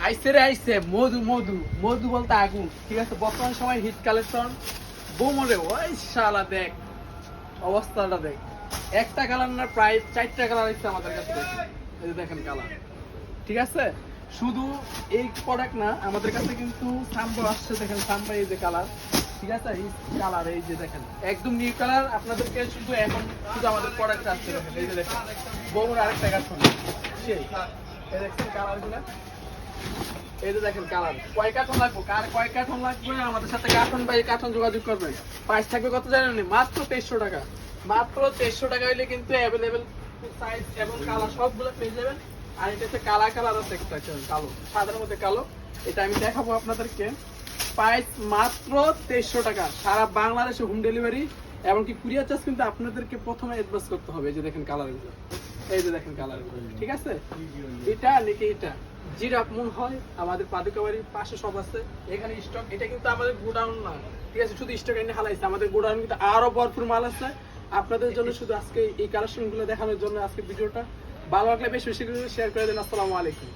আইসে রে আইসে মধু মধু মধু বলতে আগুন, ঠিক আছে। বর্তমান সময় হিট কালেকশন বোমরে, ওই শালা দেখ অবস্থাটা দেখ। একটা কালার না প্রায় 4টা কালার আসছে আমাদের কাছে, এই যে দেখেন কালার, ঠিক আছে। শুধু এই প্রোডাক্ট না, আমাদের কাছে কিন্তু সাম্বা আসছে, দেখেন সাম্বা এই যে কালার, ঠিক আছে। এই কালার এই যে দেখেন একদম নিউ কালার আপনাদেরকে শুধু এখন শুধু আমাদের প্রোডাক্ট আসছে, দেখেন এই যে দেখেন বোমরে আরেকটা কার্টন সেই এই দেখছেন কালারগুলো, এই যে দেখেন কালার। কয় কার্টন লাগবে, কার কয় কার্টন লাগবে আমাদের সাথে কার্টন বাই কার্টন যোগাযোগ করবেন। প্রাইস থাকবে কত জানেন, মাত্র 2300 টাকা। মাত্র 2300 টাকা হইলে কিন্তু অ্যাভেলেবেল সাইজ এবং কালার সবগুলো পেয়ে যাবেন। আর এটা হচ্ছে কালার আছে একটা কালো, সাদার মধ্যে কালো, এটা আমি দেখাবো আপনাদেরকে। প্রাইস মাত্র 2300 টাকা, সারা বাংলাদেশে হোম ডেলিভারি, এমনকি কুরিয়ার চার্জ কিন্তু আপনাদেরকে প্রথমে অ্যাডভান্স করতে হবে। এই যে দেখেন কালারগুলো, এই যে দেখেন কালারগুলো, ঠিক আছে। এটা নাকি এটা জিরাফ মন হয়, আমাদের পাদুকা বাড়ির পাশে সব আছে এখানে স্টক। এটা কিন্তু আমাদের গোডাউন না, ঠিক আছে, শুধু স্টক এনে হালাইছে। আমাদের গোডাউন কিন্তু আরো ভরপুর মাল আছে আপনাদের জন্য। শুধু আজকে এই কালেকশন গুলো দেখানোর জন্য আজকে ভিডিওটা। ভালো লাগলে বেশি বেশি করে শেয়ার করে দেন। আসসালামু আলাইকুম।